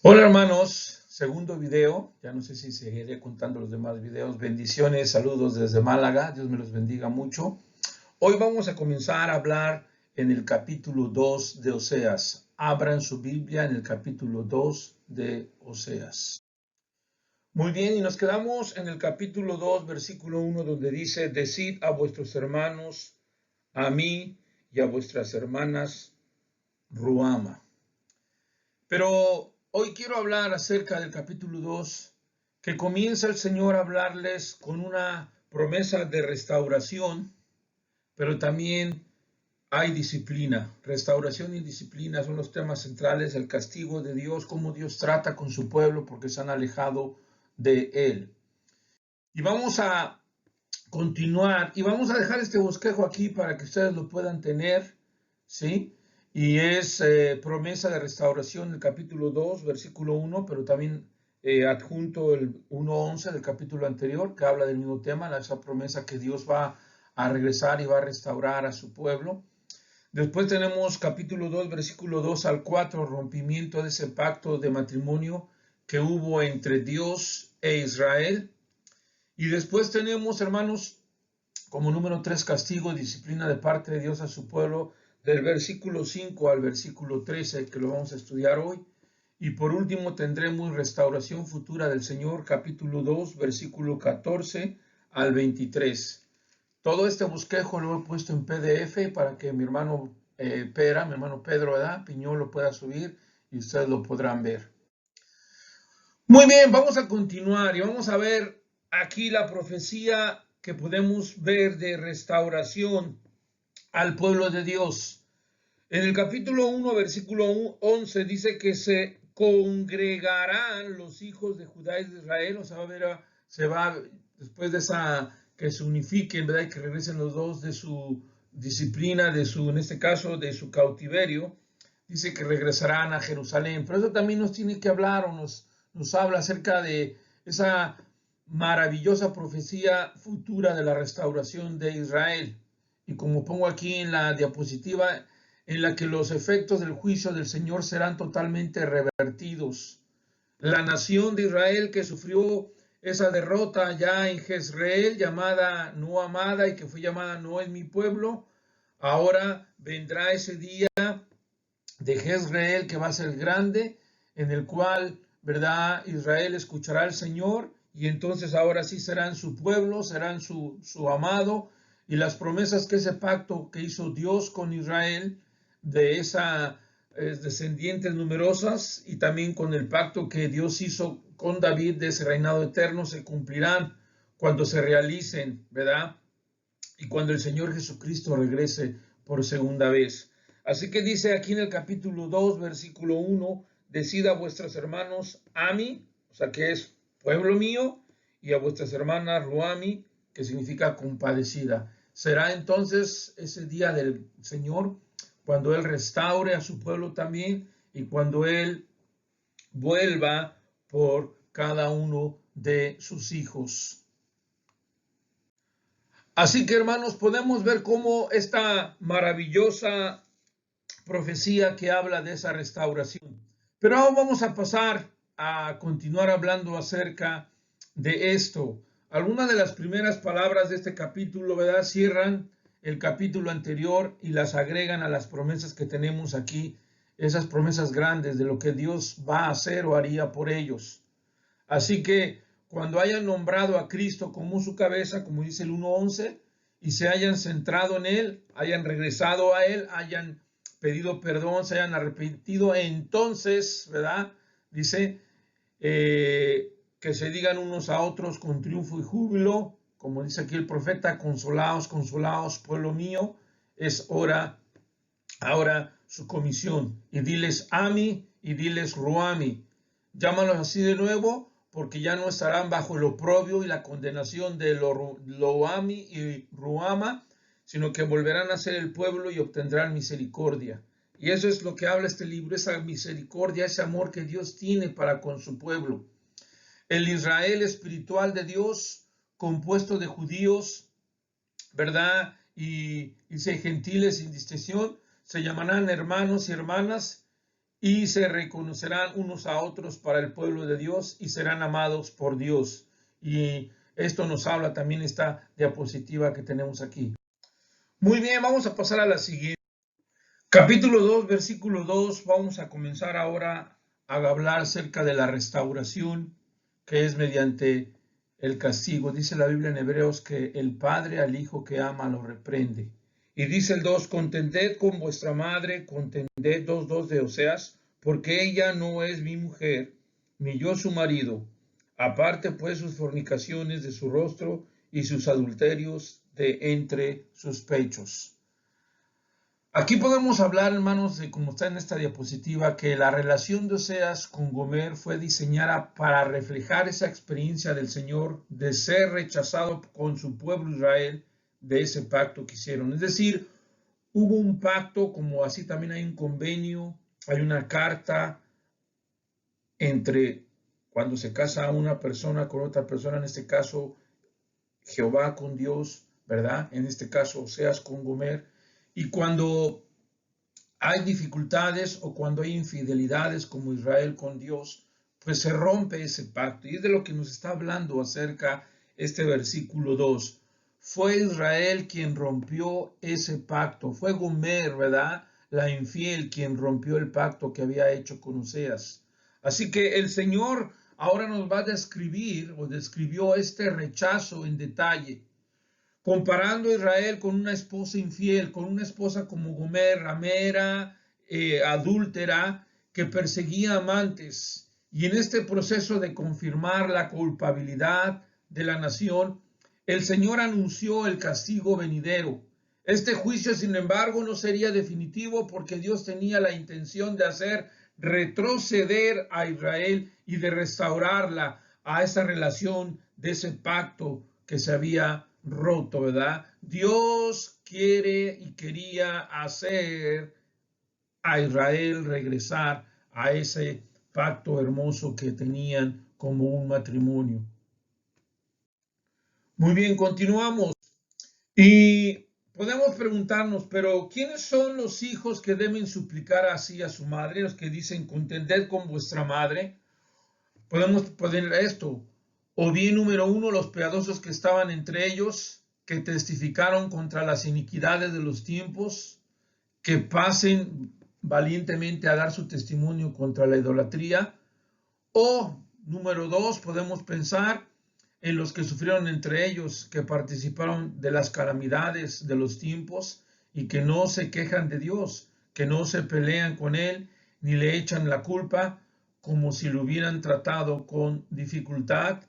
Hola hermanos, segundo video, ya no sé si seguiré contando los demás videos. Bendiciones, saludos desde Málaga, Dios me los bendiga mucho. Hoy vamos a comenzar a hablar en el capítulo 2 de Oseas. Abran su Biblia en el capítulo 2 de Oseas. Muy bien, y nos quedamos en el capítulo 2, versículo 1, donde dice: Decid a vuestros hermanos, a mí y a vuestras hermanas, Ruama. Pero hoy quiero hablar acerca del capítulo 2, que comienza el Señor a hablarles con una promesa de restauración, pero también hay disciplina. Restauración y disciplina son los temas centrales, el castigo de Dios, cómo Dios trata con su pueblo porque se han alejado de Él. Y vamos a continuar y vamos a dejar este bosquejo aquí para que ustedes lo puedan tener, ¿sí? Y es promesa de restauración, el capítulo 2, versículo 1, pero también adjunto el 1:11 del capítulo anterior, que habla del mismo tema, esa promesa que Dios va a regresar y va a restaurar a su pueblo. Después tenemos capítulo 2, versículo 2 al 4, rompimiento de ese pacto de matrimonio que hubo entre Dios e Israel. Y después tenemos, hermanos, como número 3, castigo y disciplina de parte de Dios a su pueblo, del versículo 5 al versículo 13, que lo vamos a estudiar hoy. Y por último tendremos restauración futura del Señor, capítulo 2, versículo 14 al 23. Todo este bosquejo lo he puesto en PDF para que mi hermano mi hermano Pedro, ¿verdad? Piñol, lo pueda subir y ustedes lo podrán ver. Muy bien, vamos a continuar y vamos a ver aquí la profecía que podemos ver de restauración al pueblo de Dios. En el capítulo 1, versículo 11, dice que se congregarán los hijos de Judá y de Israel, o sea, se va después de esa, que se unifiquen, ¿verdad? Y que regresen los dos de su disciplina, en este caso, de su cautiverio. Dice que regresarán a Jerusalén, pero eso también nos tiene que hablar o nos habla acerca de esa maravillosa profecía futura de la restauración de Israel. Y como pongo aquí en la diapositiva, en la que los efectos del juicio del Señor serán totalmente revertidos. La nación de Israel que sufrió esa derrota ya en Jezreel, llamada no amada y que fue llamada no es mi pueblo, ahora vendrá ese día de Jezreel que va a ser grande, en el cual, ¿verdad? Israel escuchará al Señor y entonces ahora sí serán su pueblo, serán su amado, y las promesas que ese pacto que hizo Dios con Israel, de esas descendientes numerosas, y también con el pacto que Dios hizo con David de ese reinado eterno, se cumplirán cuando se realicen, ¿verdad? Y cuando el Señor Jesucristo regrese por segunda vez. Así que dice aquí en el capítulo 2, versículo 1, decid a vuestros hermanos Ami, o sea que es pueblo mío, y a vuestras hermanas Ruami, que significa compadecida. Será entonces ese día del Señor cuando Él restaure a su pueblo también y cuando Él vuelva por cada uno de sus hijos. Así que, hermanos, podemos ver cómo esta maravillosa profecía que habla de esa restauración. Pero ahora vamos a pasar a continuar hablando acerca de esto. Algunas de las primeras palabras de este capítulo, ¿verdad? Cierran el capítulo anterior y las agregan a las promesas que tenemos aquí, esas promesas grandes de lo que Dios va a hacer o haría por ellos. Así que cuando hayan nombrado a Cristo como su cabeza, como dice el 1:11, y se hayan centrado en Él, hayan regresado a Él, hayan pedido perdón, se hayan arrepentido, entonces, ¿verdad? Dice que se digan unos a otros con triunfo y júbilo, como dice aquí el profeta, consolaos, consolaos, pueblo mío, es hora, ahora su comisión, y diles Ami y diles Ruami, llámalos así de nuevo, porque ya no estarán bajo el oprobio y la condenación de Loami y Ruama, sino que volverán a ser el pueblo y obtendrán misericordia. Y eso es lo que habla este libro, esa misericordia, ese amor que Dios tiene para con su pueblo. El Israel espiritual de Dios, compuesto de judíos, ¿verdad? Y gentiles sin distinción, se llamarán hermanos y hermanas, y se reconocerán unos a otros para el pueblo de Dios y serán amados por Dios. Y esto nos habla también esta diapositiva que tenemos aquí. Muy bien, vamos a pasar a la siguiente. Capítulo 2, versículo 2, vamos a comenzar ahora a hablar acerca de la restauración, que es mediante el castigo. Dice la Biblia en Hebreos que el padre al hijo que ama lo reprende. Y dice el 2, contended con vuestra madre, contended 2:2 de Oseas, porque ella no es mi mujer, ni yo su marido. Aparte pues sus fornicaciones de su rostro y sus adulterios de entre sus pechos. Aquí podemos hablar, hermanos, de como está en esta diapositiva, que la relación de Oseas con Gomer fue diseñada para reflejar esa experiencia del Señor de ser rechazado con su pueblo Israel de ese pacto que hicieron. Es decir, hubo un pacto, como así también hay un convenio, hay una carta entre cuando se casa una persona con otra persona, en este caso Jehová con Dios, ¿verdad? En este caso Oseas con Gomer. Y cuando hay dificultades o cuando hay infidelidades como Israel con Dios, pues se rompe ese pacto. Y es de lo que nos está hablando acerca este versículo 2. Fue Israel quien rompió ese pacto. Fue Gomer, ¿verdad? La infiel quien rompió el pacto que había hecho con Oseas. Así que el Señor ahora nos va a describir o describió este rechazo en detalle, comparando a Israel con una esposa infiel, con una esposa como Gomer, ramera, adúltera, que perseguía amantes. Y en este proceso de confirmar la culpabilidad de la nación, el Señor anunció el castigo venidero. Este juicio, sin embargo, no sería definitivo porque Dios tenía la intención de hacer retroceder a Israel y de restaurarla a esa relación de ese pacto que se había roto, ¿verdad? Dios quiere y quería hacer a Israel regresar a ese pacto hermoso que tenían como un matrimonio. Muy bien, continuamos. Y podemos preguntarnos, pero ¿quiénes son los hijos que deben suplicar así a su madre? Los que dicen, contended con vuestra madre. Podemos poner esto. O bien, número uno, los piadosos que estaban entre ellos, que testificaron contra las iniquidades de los tiempos, que pasen valientemente a dar su testimonio contra la idolatría. O, número dos, podemos pensar en los que sufrieron entre ellos, que participaron de las calamidades de los tiempos y que no se quejan de Dios, que no se pelean con Él, ni le echan la culpa como si lo hubieran tratado con dificultad.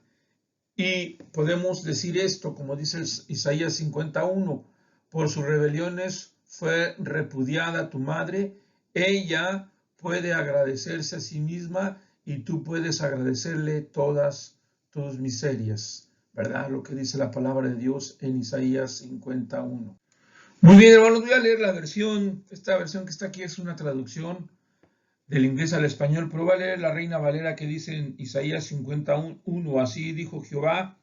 Y podemos decir esto, como dice Isaías 51, por sus rebeliones fue repudiada tu madre, ella puede agradecerse a sí misma y tú puedes agradecerle todas tus miserias, ¿verdad? Lo que dice la palabra de Dios en Isaías 51. Muy bien, hermanos, voy a leer la versión, esta versión que está aquí es una traducción del inglés al español, pero voy a leer la Reina Valera que dice en Isaías 51, así dijo Jehová,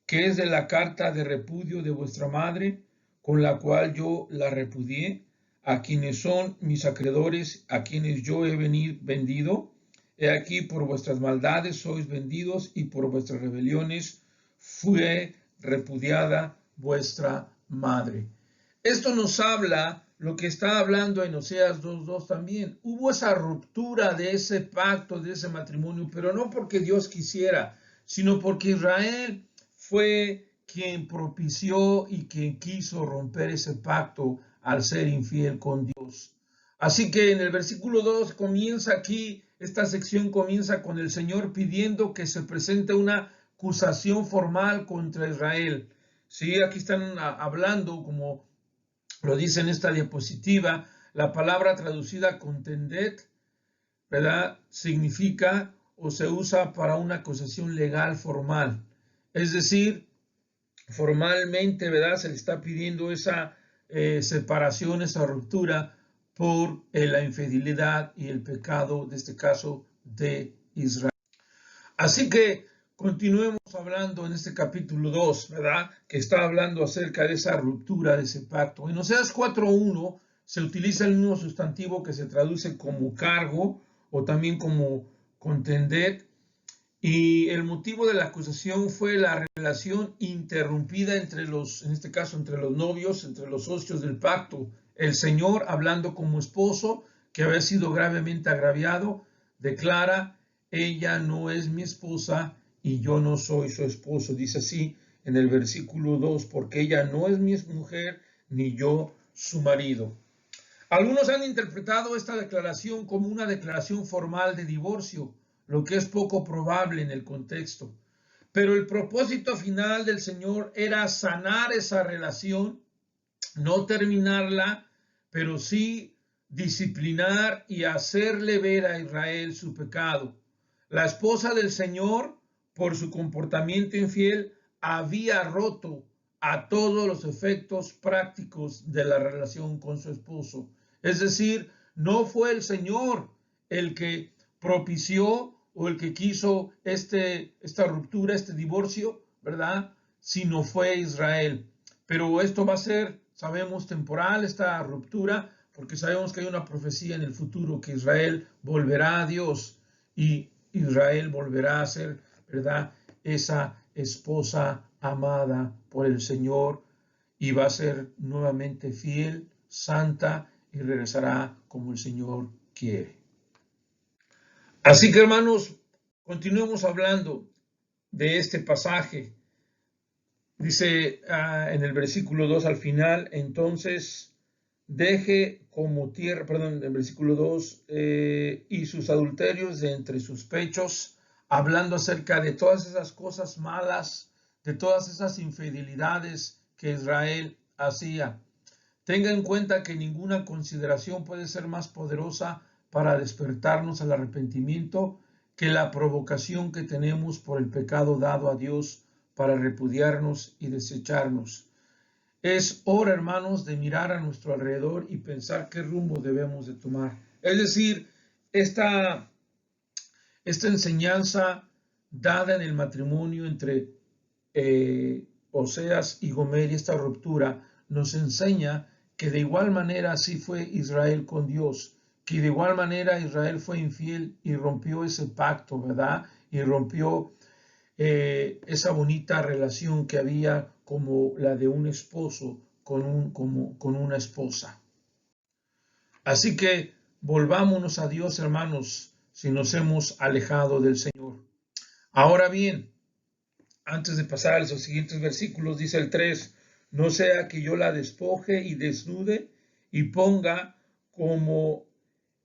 que es de la carta de repudio de vuestra madre, con la cual yo la repudié, a quienes son mis acreedores, a quienes yo he vendido. He aquí por vuestras maldades sois vendidos y por vuestras rebeliones fue repudiada vuestra madre. Esto nos habla lo que está hablando en Oseas 2:2 también. Hubo esa ruptura de ese pacto, de ese matrimonio, pero no porque Dios quisiera, sino porque Israel fue quien propició y quien quiso romper ese pacto al ser infiel con Dios. Así que en el versículo 2 comienza aquí, esta sección comienza con el Señor pidiendo que se presente una acusación formal contra Israel. Sí, aquí están hablando, como lo dice en esta diapositiva, la palabra traducida contended, ¿verdad? Significa o se usa para una acusación legal formal. Es decir, formalmente, ¿verdad? Se le está pidiendo esa separación, esa ruptura por la infidelidad y el pecado, de este caso, de Israel. Así que continuemos hablando en este capítulo 2, ¿verdad? Que está hablando acerca de esa ruptura de ese pacto. En Oseas 4:1 se utiliza el mismo sustantivo que se traduce como cargo o también como contender. Y el motivo de la acusación fue la relación interrumpida entre en este caso, entre los novios, entre los socios del pacto. El Señor, hablando como esposo, que había sido gravemente agraviado, declara: ella no es mi esposa y yo no soy su esposo. Dice así en el versículo 2, porque ella no es mi mujer ni yo su marido. Algunos han interpretado esta declaración como una declaración formal de divorcio, lo que es poco probable en el contexto. Pero el propósito final del Señor era sanar esa relación, no terminarla, pero sí disciplinar y hacerle ver a Israel su pecado. La esposa del Señor, por su comportamiento infiel, había roto a todos los efectos prácticos de la relación con su esposo. Es decir, no fue el Señor el que propició o el que quiso esta ruptura, este divorcio, ¿verdad? Sino fue Israel. Pero esto va a ser, sabemos, temporal, esta ruptura, porque sabemos que hay una profecía en el futuro que Israel volverá a Dios y Israel volverá a ser, ¿verdad?, esa esposa amada por el Señor y va a ser nuevamente fiel, santa y regresará como el Señor quiere. Así que, hermanos, continuemos hablando de este pasaje. Dice en el versículo 2 al final: entonces deje como tierra, perdón, en el versículo 2, y sus adulterios de entre sus pechos, hablando acerca de todas esas cosas malas, de todas esas infidelidades que Israel hacía. Tenga en cuenta que ninguna consideración puede ser más poderosa para despertarnos al arrepentimiento que la provocación que tenemos por el pecado dado a Dios para repudiarnos y desecharnos. Es hora, hermanos, de mirar a nuestro alrededor y pensar qué rumbo debemos de tomar. Es decir, esta enseñanza dada en el matrimonio entre Oseas y Gomer, y esta ruptura, nos enseña que de igual manera así fue Israel con Dios, que de igual manera Israel fue infiel y rompió ese pacto, ¿verdad? Y rompió esa bonita relación que había como la de un esposo con una esposa. Así que volvámonos a Dios, hermanos, si nos hemos alejado del Señor. Ahora bien, antes de pasar a los siguientes versículos, dice el 3, no sea que yo la despoje y desnude y ponga como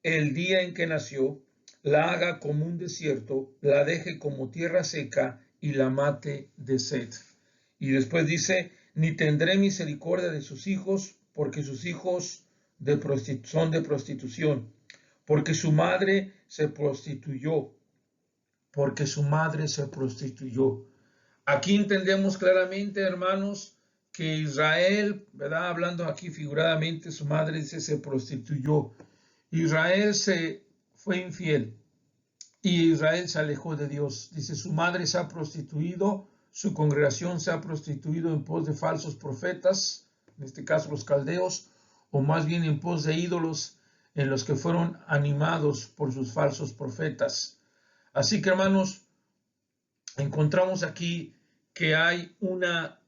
el día en que nació, la haga como un desierto, la deje como tierra seca y la mate de sed. Y después dice, ni tendré misericordia de sus hijos, porque sus hijos son de prostitución, porque su madre se prostituyó, porque su madre se prostituyó. Aquí entendemos claramente, hermanos, que Israel, ¿verdad? Hablando aquí figuradamente, su madre dice se prostituyó. Israel se fue infiel y Israel se alejó de Dios. Dice, su madre se ha prostituido, su congregación se ha prostituido en pos de falsos profetas, en este caso los caldeos, o más bien en pos de ídolos en los que fueron animados por sus falsos profetas. Así que, hermanos, encontramos aquí que hay una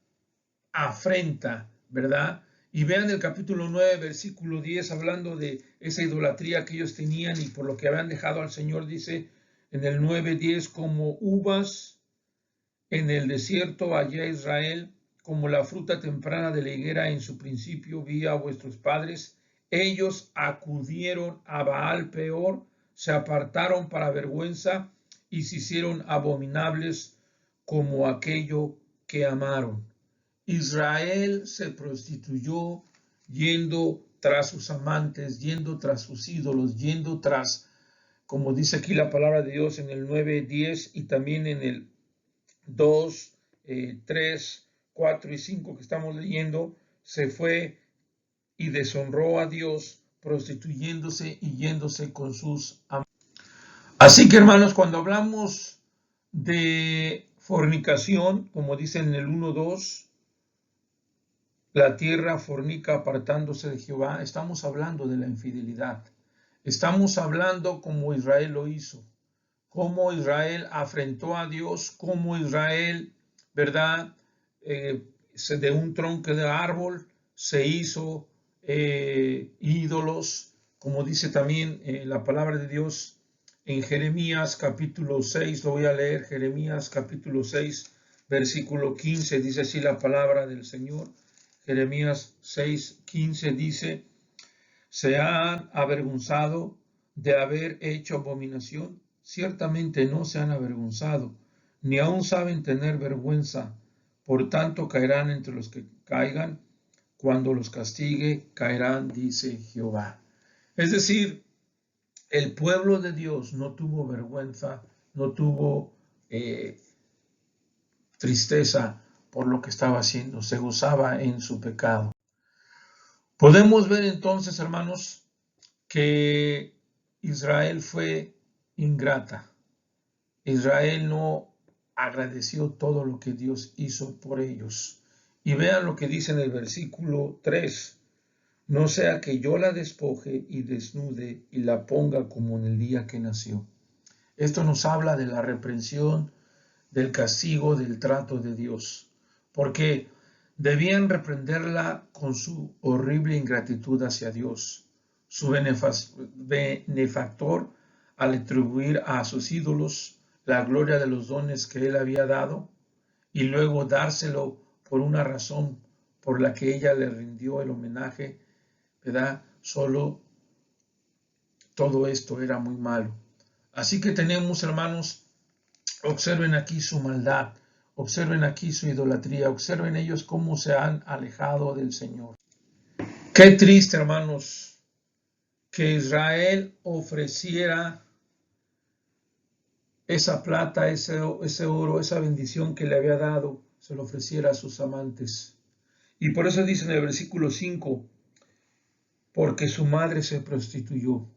afrenta, ¿verdad? Y vean el capítulo 9, versículo 10, hablando de esa idolatría que ellos tenían y por lo que habían dejado al Señor, dice en el 9:10, como uvas en el desierto hallé Israel, como la fruta temprana de la higuera en su principio vi a vuestros padres. Ellos acudieron a Baal Peor, se apartaron para vergüenza y se hicieron abominables como aquello que amaron. Israel se prostituyó yendo tras sus amantes, yendo tras sus ídolos, yendo tras, como dice aquí la palabra de Dios en el 9:10 y también en el 2, 3, 4 y 5 que estamos leyendo, se fue y deshonró a Dios prostituyéndose y yéndose con sus amantes. Así que, hermanos, cuando hablamos de fornicación, como dice en el 1:2, la tierra fornica apartándose de Jehová, estamos hablando de la infidelidad. Estamos hablando como Israel lo hizo, cómo Israel afrentó a Dios, cómo Israel, ¿verdad? De un tronco de árbol se hizo ídolos, como dice también la palabra de Dios en Jeremías capítulo 6, lo voy a leer, Jeremías capítulo 6, versículo 15, dice así la palabra del Señor. Jeremías 6, 15 dice: ¿se han avergonzado de haber hecho abominación? Ciertamente no se han avergonzado, ni aun saben tener vergüenza. Por tanto caerán entre los que caigan, cuando los castigue caerán, dice Jehová. Es decir, el pueblo de Dios no tuvo vergüenza, no tuvo tristeza por lo que estaba haciendo, se gozaba en su pecado. Podemos ver entonces, hermanos, que Israel fue ingrata. Israel no agradeció todo lo que Dios hizo por ellos. Y vean lo que dice en el versículo 3. No sea que yo la despoje y desnude y la ponga como en el día que nació. Esto nos habla de la reprensión, del castigo, del trato de Dios. Porque debían reprenderla con su horrible ingratitud hacia Dios, su benefactor, al atribuir a sus ídolos la gloria de los dones que él había dado, y luego dárselo por una razón por la que ella le rindió el homenaje, ¿verdad? Solo todo esto era muy malo. Así que tenemos, hermanos, observen aquí su maldad, observen aquí su idolatría, observen ellos cómo se han alejado del Señor. Qué triste, hermanos, que Israel ofreciera esa plata, ese oro, esa bendición que le había dado, se lo ofreciera a sus amantes. Y por eso dice en el versículo 5, porque su madre se prostituyó.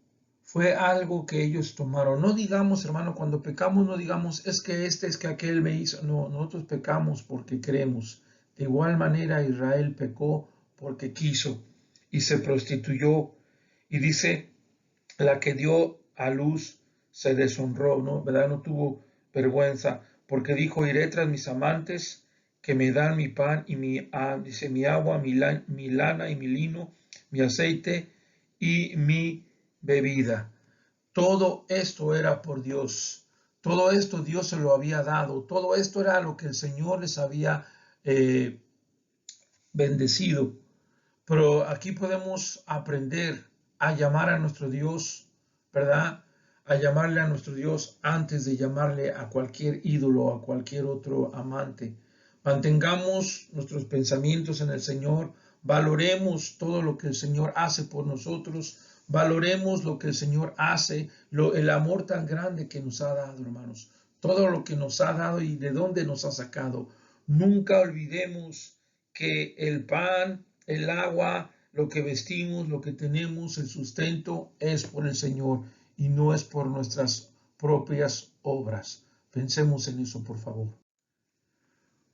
Fue algo que ellos tomaron. No digamos, hermano, cuando pecamos, no digamos, es que aquel me hizo. No, nosotros pecamos porque queremos. De igual manera, Israel pecó porque quiso y se prostituyó. Y dice, la que dio a luz se deshonró, ¿no? ¿Verdad? No tuvo vergüenza, porque dijo, iré tras mis amantes que me dan mi pan y dice, mi agua, mi lana y mi lino, mi aceite y mi bebida. Todo esto era por Dios. Todo esto Dios se lo había dado. Todo esto era lo que el Señor les había bendecido. Pero aquí podemos aprender a llamar a nuestro Dios, ¿verdad? A llamarle a nuestro Dios antes de llamarle a cualquier ídolo o a cualquier otro amante. Mantengamos nuestros pensamientos en el Señor, valoremos todo lo que el Señor hace por nosotros, valoremos lo que el Señor hace, el amor tan grande que nos ha dado, hermanos, todo lo que nos ha dado y de dónde nos ha sacado. Nunca olvidemos que el pan, el agua, lo que vestimos, lo que tenemos, el sustento es por el Señor y no es por nuestras propias obras. Pensemos en eso, por favor.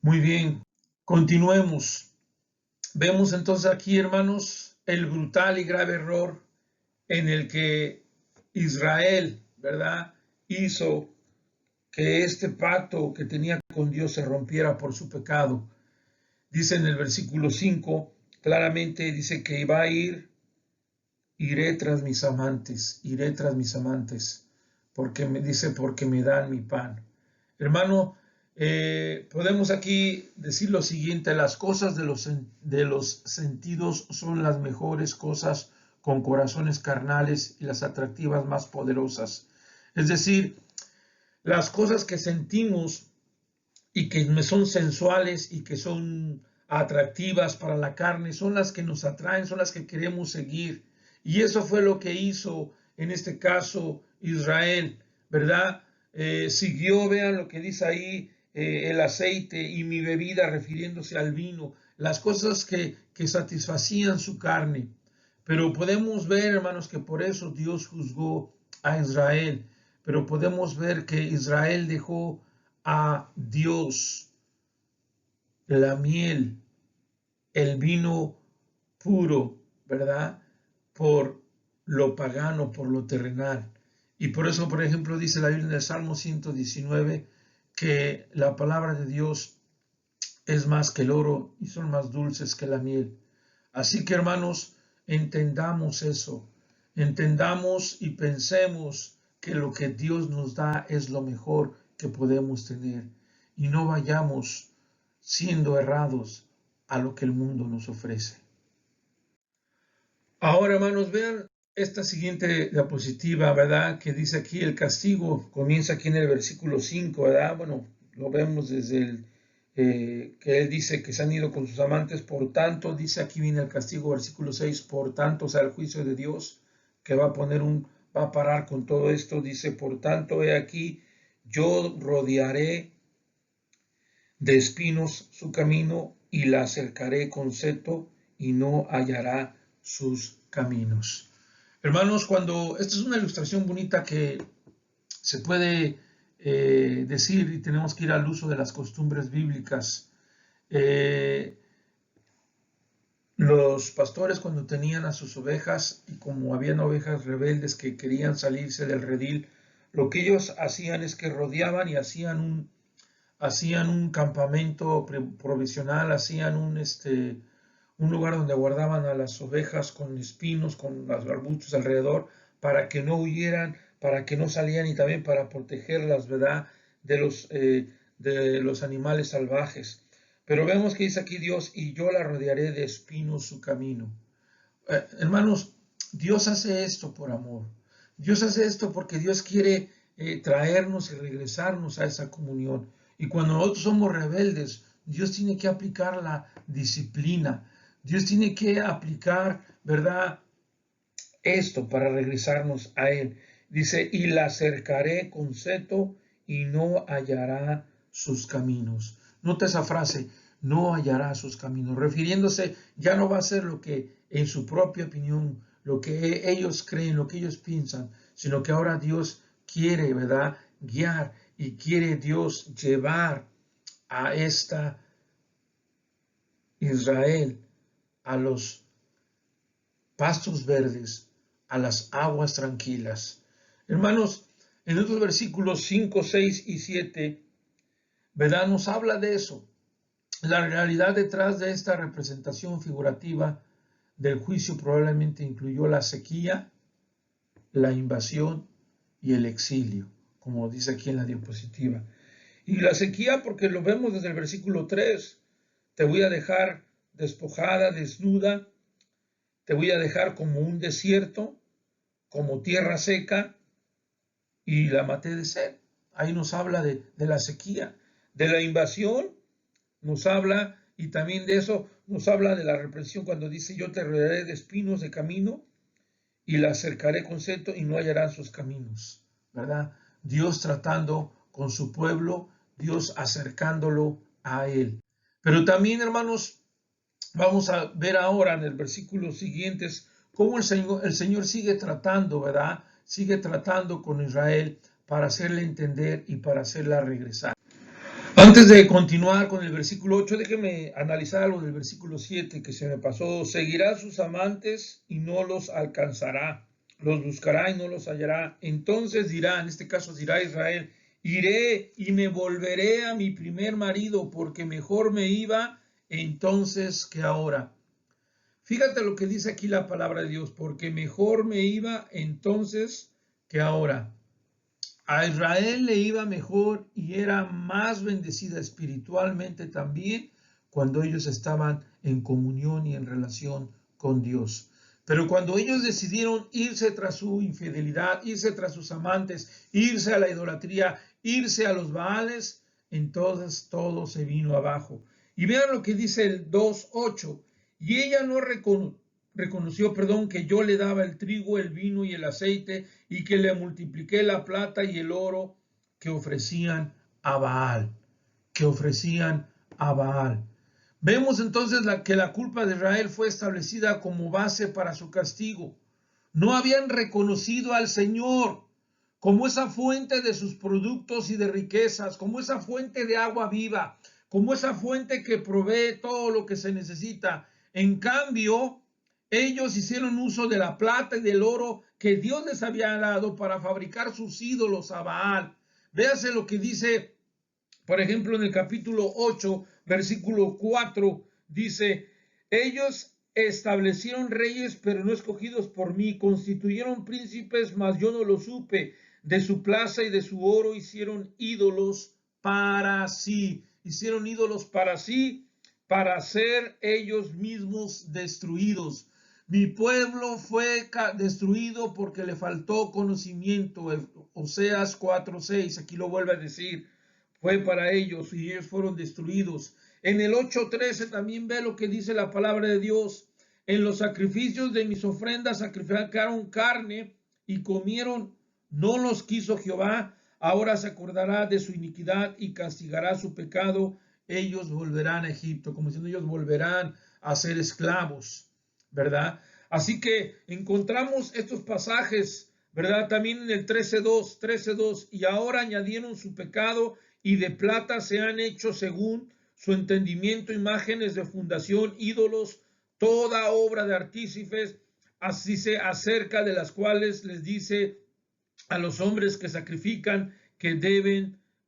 Muy bien, continuemos. Vemos entonces aquí, hermanos, el brutal y grave error en el que Israel, ¿verdad?, hizo que este pacto que tenía con Dios se rompiera por su pecado. Dice en el versículo 5, claramente dice que va a iré tras mis amantes, porque porque me dan mi pan. Hermano, podemos aquí decir lo siguiente, las cosas de los sentidos son las mejores cosas con corazones carnales y las atractivas más poderosas. Es decir, las cosas que sentimos y que me son sensuales y que son atractivas para la carne, son las que nos atraen, son las que queremos seguir. Y eso fue lo que hizo en este caso Israel, ¿verdad? Siguió, vean lo que dice ahí, el aceite y mi bebida, refiriéndose al vino, las cosas que satisfacían su carne. Pero podemos ver, hermanos, que por eso Dios juzgó a Israel. Pero podemos ver que Israel dejó a Dios la miel, el vino puro, ¿verdad? Por lo pagano por lo terrenal. Y por eso, por ejemplo, dice la Biblia en el Salmo 119 que la palabra de Dios es más que el oro y son más dulces que la miel. Así que, hermanos, entendamos eso, entendamos y pensemos que lo que Dios nos da es lo mejor que podemos tener y no vayamos siendo errados a lo que el mundo nos ofrece. Ahora, hermanos, vean esta siguiente diapositiva, ¿verdad? Que dice aquí el castigo, comienza aquí en el versículo 5, ¿verdad? Bueno, lo vemos desde el que él dice que se han ido con sus amantes, por tanto, dice aquí viene el castigo, versículo 6, por tanto, o sea, el juicio de Dios que va a parar con todo esto, dice, por tanto, he aquí, yo rodearé de espinos su camino y la cercaré con seto y no hallará sus caminos. Hermanos, esta es una ilustración bonita que se puede decir y tenemos que ir al uso de las costumbres bíblicas. Los pastores cuando tenían a sus ovejas y como habían ovejas rebeldes que querían salirse del redil, lo que ellos hacían es que rodeaban y hacían un campamento provisional, hacían un lugar donde guardaban a las ovejas con espinos, con los arbustos alrededor, para que no huyeran, para que no salían y también para protegerlas, ¿verdad?, de los animales salvajes. Pero vemos que dice aquí Dios, y yo la rodearé de espinos su camino. Hermanos, Dios hace esto por amor. Dios hace esto porque Dios quiere traernos y regresarnos a esa comunión. Y cuando nosotros somos rebeldes, Dios tiene que aplicar la disciplina. Dios tiene que aplicar, ¿verdad?, esto para regresarnos a Él. Dice, y la cercaré con seto y no hallará sus caminos. Nota esa frase, no hallará sus caminos, refiriéndose, ya no va a ser lo que en su propia opinión, lo que ellos creen, lo que ellos piensan, sino que ahora Dios quiere, ¿verdad?, guiar y quiere Dios llevar a esta Israel a los pastos verdes, a las aguas tranquilas. Hermanos, en otros versículos 5, 6 y 7, ¿verdad?, nos habla de eso. La realidad detrás de esta representación figurativa del juicio probablemente incluyó la sequía, la invasión y el exilio, como dice aquí en la diapositiva. Y la sequía porque lo vemos desde el versículo 3, te voy a dejar despojada, desnuda, te voy a dejar como un desierto, como tierra seca, y la maté de sed. Ahí nos habla de la sequía. De la invasión nos habla, y también de eso nos habla de la represión cuando dice, yo te rodearé de espinos de camino y la cercaré con seto y no hallarán sus caminos, ¿verdad? Dios tratando con su pueblo, Dios acercándolo a Él. Pero también, hermanos, vamos a ver ahora en el versículo siguientes cómo el Señor sigue tratando, ¿verdad? Sigue tratando con Israel para hacerle entender y para hacerla regresar. Antes de continuar con el versículo 8, déjeme analizar algo del versículo 7 que se me pasó. Seguirá a sus amantes y no los alcanzará. Los buscará y no los hallará. Entonces dirá, en este caso dirá Israel, iré y me volveré a mi primer marido porque mejor me iba entonces que ahora. Fíjate lo que dice aquí la palabra de Dios, porque mejor me iba entonces que ahora. A Israel le iba mejor y era más bendecida espiritualmente también cuando ellos estaban en comunión y en relación con Dios. Pero cuando ellos decidieron irse tras su infidelidad, irse tras sus amantes, irse a la idolatría, irse a los Baales, entonces todo se vino abajo. Y vean lo que dice el 2:8. Y ella no reconoció, que yo le daba el trigo, el vino y el aceite, y que le multipliqué la plata y el oro que ofrecían a Baal, Vemos entonces que la culpa de Israel fue establecida como base para su castigo. No habían reconocido al Señor como esa fuente de sus productos y de riquezas, como esa fuente de agua viva, como esa fuente que provee todo lo que se necesita. En cambio, ellos hicieron uso de la plata y del oro que Dios les había dado para fabricar sus ídolos a Baal. Véase lo que dice, por ejemplo, en el capítulo 8, versículo 4, dice, ellos establecieron reyes, pero no escogidos por mí, constituyeron príncipes, mas yo no lo supe. De su plaza y de su oro hicieron ídolos para sí. Hicieron ídolos para sí, para ser ellos mismos destruidos. Mi pueblo fue destruido porque le faltó conocimiento. Oseas 4:6, aquí lo vuelve a decir. Fue para ellos y ellos fueron destruidos. En el 8:13 también ve lo que dice la palabra de Dios. En los sacrificios de mis ofrendas sacrificaron carne y comieron. No los quiso Jehová. Ahora se acordará de su iniquidad y castigará su pecado. Ellos volverán a Egipto, como diciendo, ellos volverán a ser esclavos, ¿verdad? Así que encontramos estos pasajes, ¿verdad? También en el 13:2, y ahora añadieron su pecado y de plata se han hecho según su entendimiento imágenes de fundación, ídolos, toda obra de artífices, así se acerca de las cuales les dice a los hombres que sacrifican que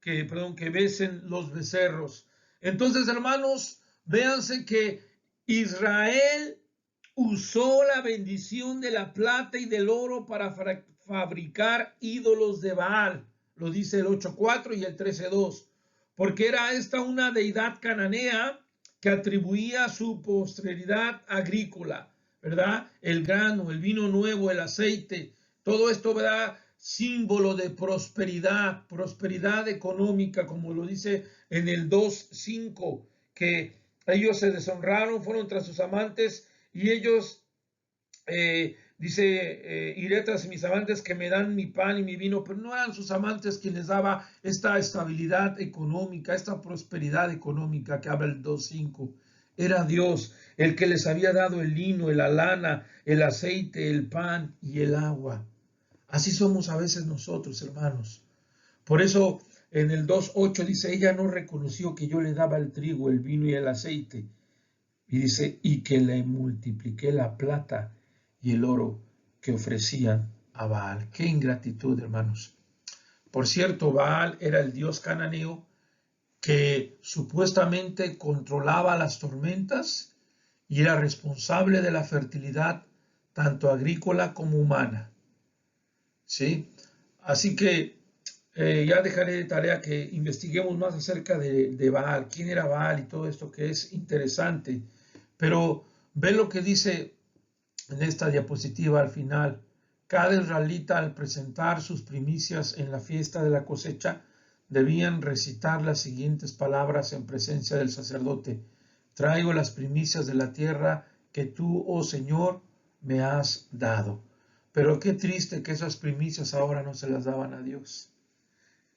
que besen los becerros. Entonces, hermanos, véanse que Israel usó la bendición de la plata y del oro para fabricar ídolos de Baal. Lo dice el 8:4 y el 13:2. Porque era esta una deidad cananea que atribuía su posteridad agrícola, ¿verdad? El grano, el vino nuevo, el aceite, todo esto, ¿verdad? Símbolo de prosperidad, prosperidad económica, como lo dice en el 2:5, que ellos se deshonraron, fueron tras sus amantes y ellos, iré tras mis amantes que me dan mi pan y mi vino, pero no eran sus amantes quienes daba esta estabilidad económica, esta prosperidad económica que habla el 2:5. Era Dios el que les había dado el lino, la lana, el aceite, el pan y el agua. Así somos a veces nosotros, hermanos. Por eso en el 2:8 dice, ella no reconoció que yo le daba el trigo, el vino y el aceite. Y dice, y que le multipliqué la plata y el oro que ofrecían a Baal. Qué ingratitud, hermanos. Por cierto, Baal era el dios cananeo que supuestamente controlaba las tormentas y era responsable de la fertilidad tanto agrícola como humana. ¿Sí? Así que ya dejaré de tarea que investiguemos más acerca de Baal, quién era Baal y todo esto que es interesante. Pero ve lo que dice en esta diapositiva al final. Cada israelita al presentar sus primicias en la fiesta de la cosecha debían recitar las siguientes palabras en presencia del sacerdote. Traigo las primicias de la tierra que tú, oh Señor, me has dado. Pero qué triste que esas primicias ahora no se las daban a Dios.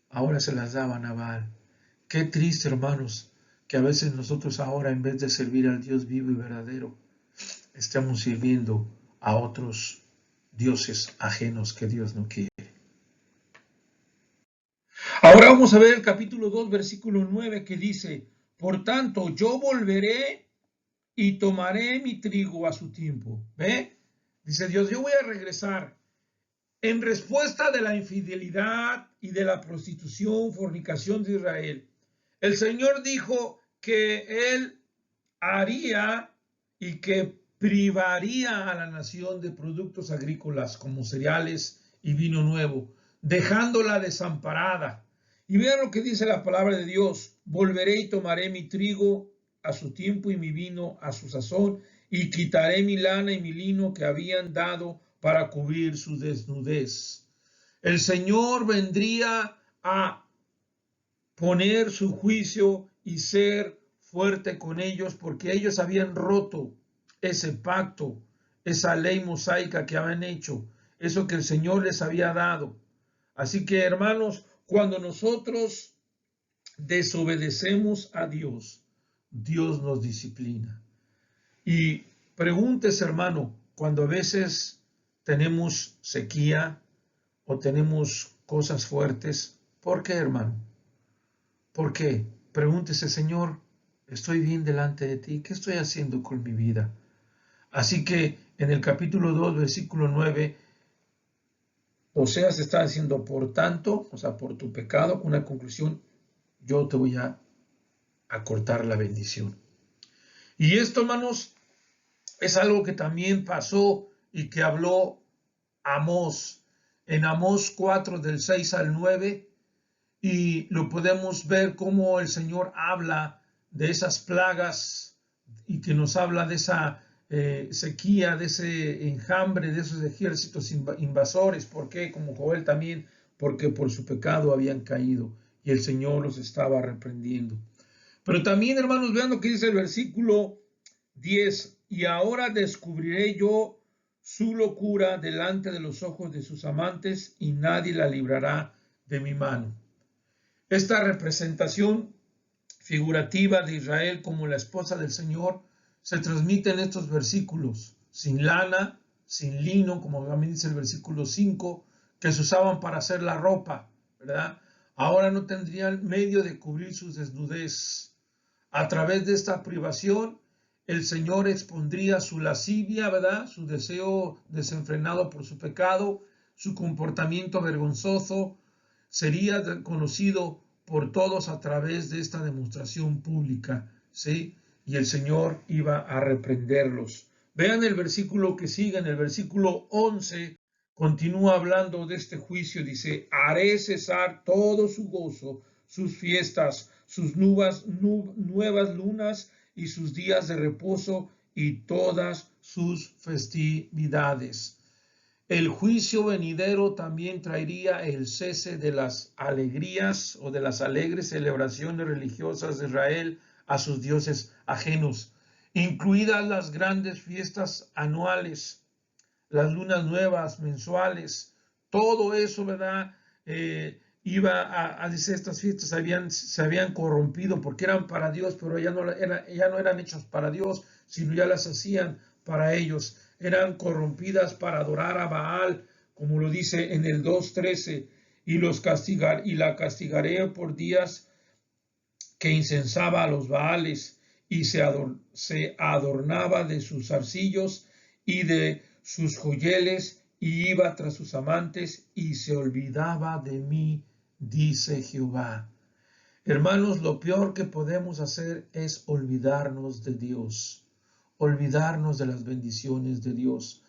Ahora se las daban a Baal. Qué triste, hermanos, que a veces nosotros ahora, en vez de servir al Dios vivo y verdadero, estamos sirviendo a otros dioses ajenos que Dios no quiere. Ahora vamos a ver el capítulo 2, versículo 9, que dice, por tanto, yo volveré y tomaré mi trigo a su tiempo. ¿Ve? Dice Dios, yo voy a regresar. En respuesta de la infidelidad y de la prostitución, fornicación de Israel, el Señor dijo que Él haría y que privaría a la nación de productos agrícolas como cereales y vino nuevo, dejándola desamparada. Y vean lo que dice la palabra de Dios, volveré y tomaré mi trigo a su tiempo y mi vino a su sazón, y quitaré mi lana y mi lino que habían dado para cubrir su desnudez. El Señor vendría a poner su juicio y ser fuerte con ellos porque ellos habían roto ese pacto, esa ley mosaica que habían hecho, eso que el Señor les había dado. Así que, hermanos, cuando nosotros desobedecemos a Dios, Dios nos disciplina. Y pregúntese, hermano, cuando a veces tenemos sequía o tenemos cosas fuertes, ¿por qué, hermano? ¿Por qué? Pregúntese, Señor, estoy bien delante de ti, ¿qué estoy haciendo con mi vida? Así que en el capítulo 2, versículo 9, Oseas está diciendo, por tanto, o sea, por tu pecado, una conclusión, yo te voy a cortar la bendición. Y esto, hermanos, es algo que también pasó y que habló Amós, en Amós 4 del 6 al 9, y lo podemos ver cómo el Señor habla de esas plagas y que nos habla de esa sequía, de ese enjambre, de esos ejércitos invasores. ¿Por qué? Como Joel también, porque por su pecado habían caído y el Señor los estaba reprendiendo. Pero también, hermanos, vean lo que dice el versículo 10. Y ahora descubriré yo su locura delante de los ojos de sus amantes y nadie la librará de mi mano. Esta representación figurativa de Israel como la esposa del Señor se transmite en estos versículos, sin lana, sin lino, como también dice el versículo 5, que se usaban para hacer la ropa, ¿verdad? Ahora no tendrían medio de cubrir sus desnudez. A través de esta privación, el Señor expondría su lascivia, ¿verdad? Su deseo desenfrenado por su pecado, su comportamiento vergonzoso, sería conocido por todos a través de esta demostración pública, ¿sí? Y el Señor iba a reprenderlos. Vean el versículo que sigue, en el versículo 11, continúa hablando de este juicio, dice, haré cesar todo su gozo, sus fiestas, sus nuevas lunas y sus días de reposo y todas sus festividades. El juicio venidero también traería el cese de las alegrías o de las alegres celebraciones religiosas de Israel a sus dioses ajenos, incluidas las grandes fiestas anuales, las lunas nuevas, mensuales, todo eso, ¿verdad? Iba a decir, estas fiestas se habían corrompido porque eran para Dios, pero ya no eran hechas para Dios, sino ya las hacían para ellos. Eran corrompidas para adorar a Baal, como lo dice en el 2:13, y la castigaré por días que incensaba a los Baales y se adornaba de sus arcillos y de sus joyeles y iba tras sus amantes y se olvidaba de mí, dice Jehová. Hermanos, lo peor que podemos hacer es olvidarnos de Dios, olvidarnos de las bendiciones de Dios.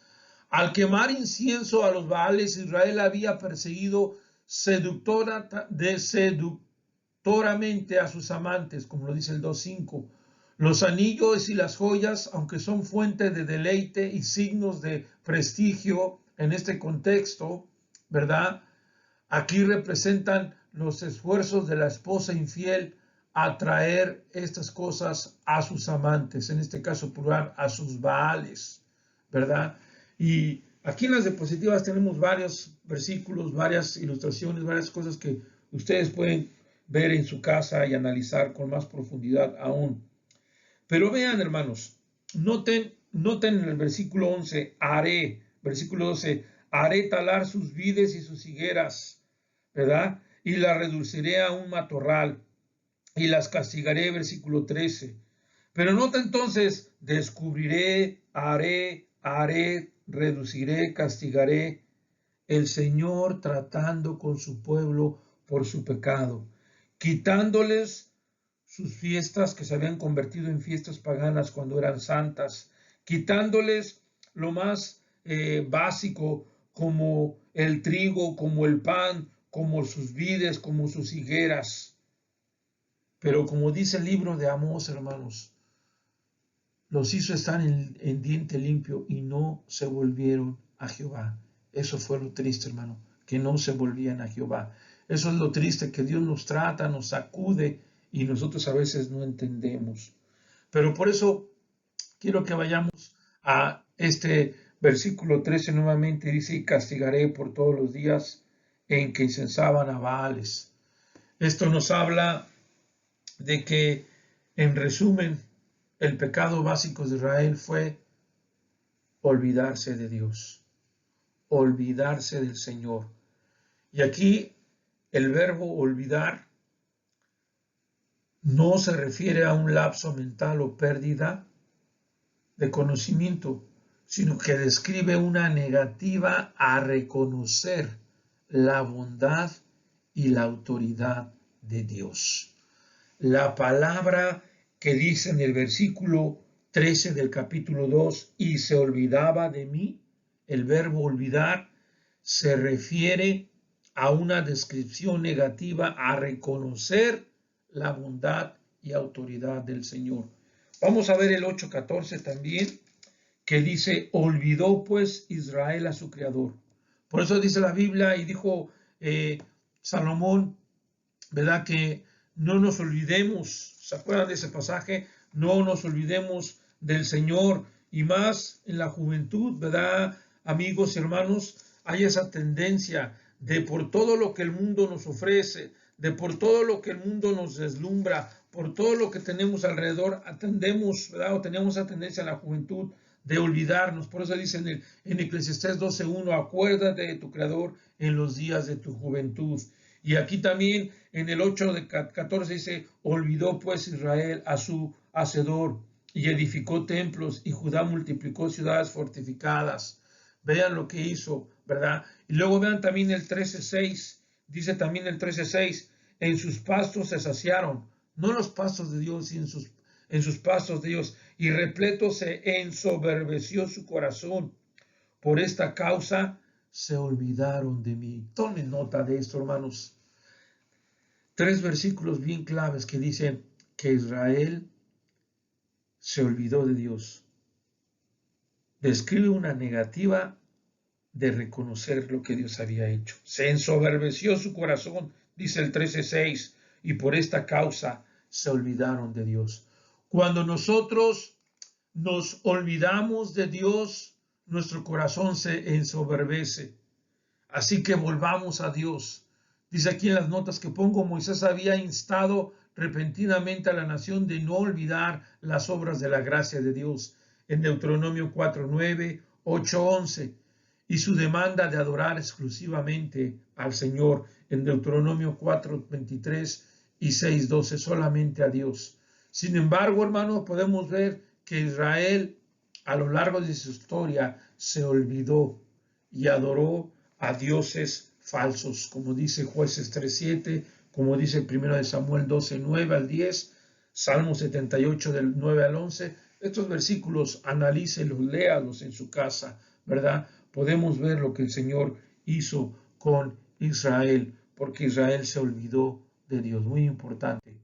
Al quemar incienso a los Baales, Israel había perseguido seductoramente a sus amantes, como lo dice el 2:5. Los anillos y las joyas, aunque son fuente de deleite y signos de prestigio en este contexto, ¿verdad? Aquí representan los esfuerzos de la esposa infiel a traer estas cosas a sus amantes, en este caso plural, a sus Baales, ¿verdad? Y aquí en las diapositivas tenemos varios versículos, varias ilustraciones, varias cosas que ustedes pueden ver en su casa y analizar con más profundidad aún. Pero vean, hermanos, noten en el versículo 11, versículo 12, haré talar sus vides y sus higueras, ¿verdad? Y las reduciré a un matorral y las castigaré, versículo 13. Pero nota entonces, descubriré, haré, reduciré, castigaré. El Señor tratando con su pueblo por su pecado, quitándoles sus fiestas que se habían convertido en fiestas paganas cuando eran santas, quitándoles lo más básico como el trigo, como el pan, como sus vides, como sus higueras. Pero como dice el libro de Amós, hermanos, los hizo estar en diente limpio y no se volvieron a Jehová. Eso fue lo triste, hermano, que no se volvían a Jehová. Eso es lo triste, que Dios nos trata, nos sacude y nosotros a veces no entendemos. Pero por eso quiero que vayamos a este versículo 13 nuevamente. Dice, y castigaré por todos los días en que incensaban a Baales. Esto nos habla de que, en resumen, el pecado básico de Israel fue olvidarse de Dios, olvidarse del Señor. Y aquí el verbo olvidar no se refiere a un lapso mental o pérdida de conocimiento, sino que describe una negativa a reconocer la bondad y la autoridad de Dios. La palabra que dice en el versículo 13 del capítulo 2, y se olvidaba de mí, el verbo olvidar se refiere a una descripción negativa a reconocer la bondad y autoridad del Señor. Vamos a ver el 8:14 también, que dice, olvidó pues Israel a su Creador. Por eso dice la Biblia y dijo Salomón, ¿verdad? Que no nos olvidemos, ¿se acuerdan de ese pasaje? No nos olvidemos del Señor, y más en la juventud, ¿verdad? Amigos y hermanos, hay esa tendencia de por todo lo que el mundo nos ofrece, de por todo lo que el mundo nos deslumbra, por todo lo que tenemos alrededor, atendemos, ¿verdad? O tenemos esa tendencia en la juventud de olvidarnos. Por eso dice en Eclesiastés 12:1, acuérdate de tu Creador en los días de tu juventud. Y aquí también en el 8:14 dice, olvidó pues Israel a su hacedor y edificó templos, y Judá multiplicó ciudades fortificadas. Vean lo que hizo, ¿verdad? Y luego vean también el 13:6, dice también el 13:6, en sus pastos se saciaron, no los pastos de Dios, sino en sus pastos de Dios, y repleto se ensoberbeció su corazón. Por esta causa se olvidaron de mí. Tomen nota de esto, hermanos. 3 versículos bien claves que dicen que Israel se olvidó de Dios. Describe una negativa de reconocer lo que Dios había hecho. Se ensoberbeció su corazón, dice el 13:6, y por esta causa se olvidaron de Dios. Cuando nosotros nos olvidamos de Dios, nuestro corazón se ensoberbece. Así que volvamos a Dios. Dice aquí en las notas que pongo, Moisés había instado repentinamente a la nación de no olvidar las obras de la gracia de Dios, en Deuteronomio 4:9, 8:11, y su demanda de adorar exclusivamente al Señor, en Deuteronomio 4:23 y 6:12, solamente a Dios. Sin embargo, hermanos, podemos ver que Israel a lo largo de su historia se olvidó y adoró a dioses falsos, como dice Jueces 3:7, como dice 1 Samuel 12:9 al 10, Salmo 78 del 9 al 11. Estos versículos analícelos, léalos en su casa, ¿verdad? Podemos ver lo que el Señor hizo con Israel, porque Israel se olvidó de Dios, muy importante.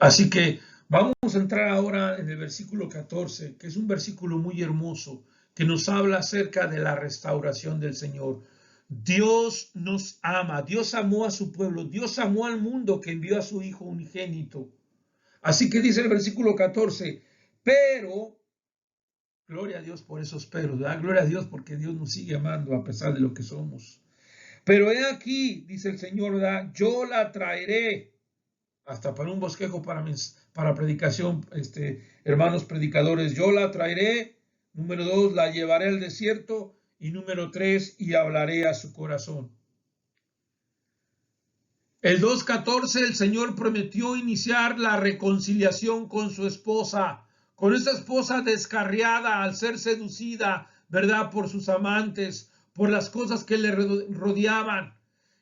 Así que vamos a entrar ahora en el versículo 14, que es un versículo muy hermoso, que nos habla acerca de la restauración del Señor. Dios nos ama, Dios amó a su pueblo, Dios amó al mundo que envió a su Hijo unigénito. Así que dice el versículo 14, pero, gloria a Dios por esos peros, ¿verdad? Gloria a Dios porque Dios nos sigue amando a pesar de lo que somos. Pero he aquí, dice el Señor, ¿verdad? Yo la traeré, hasta para un bosquejo para predicación, hermanos predicadores, yo la traeré. Número 2, la llevaré al desierto. Y número 3, y hablaré a su corazón. El 2:14, el Señor prometió iniciar la reconciliación con su esposa, con esa esposa descarriada al ser seducida, ¿verdad? Por sus amantes, por las cosas que le rodeaban.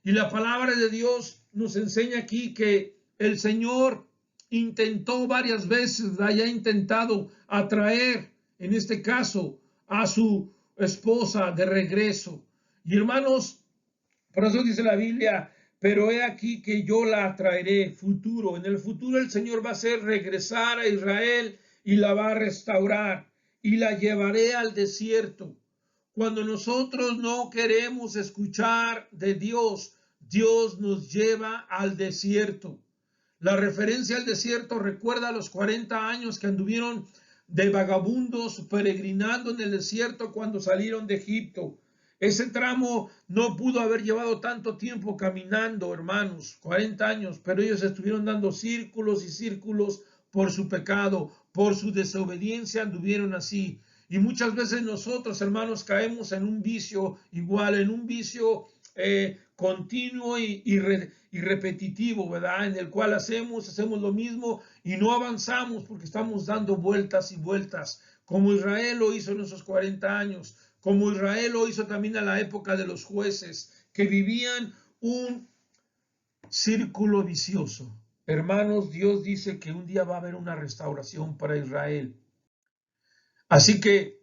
Y la palabra de Dios nos enseña aquí que el Señor intentó varias veces, ¿verdad? Y ha intentado atraer, en este caso, a su esposa de regreso. Y hermanos, por eso dice la Biblia, pero he aquí que yo la traeré, futuro. En el futuro el Señor va a hacer regresar a Israel y la va a restaurar y la llevaré al desierto. Cuando nosotros no queremos escuchar de Dios, Dios nos lleva al desierto. La referencia al desierto recuerda a los 40 años que anduvieron de vagabundos peregrinando en el desierto cuando salieron de Egipto. Ese tramo no pudo haber llevado tanto tiempo caminando, hermanos, 40 años, pero ellos estuvieron dando círculos y círculos por su pecado, por su desobediencia anduvieron así. Y muchas veces nosotros, hermanos, caemos en un vicio igual, en un vicio continuo y repetitivo, ¿verdad? En el cual hacemos lo mismo y no avanzamos porque estamos dando vueltas y vueltas. como Israel lo hizo en esos 40 años, como Israel lo hizo también a la época de los jueces, que vivían un círculo vicioso. Hermanos, Dios dice que un día va a haber una restauración para Israel. Así que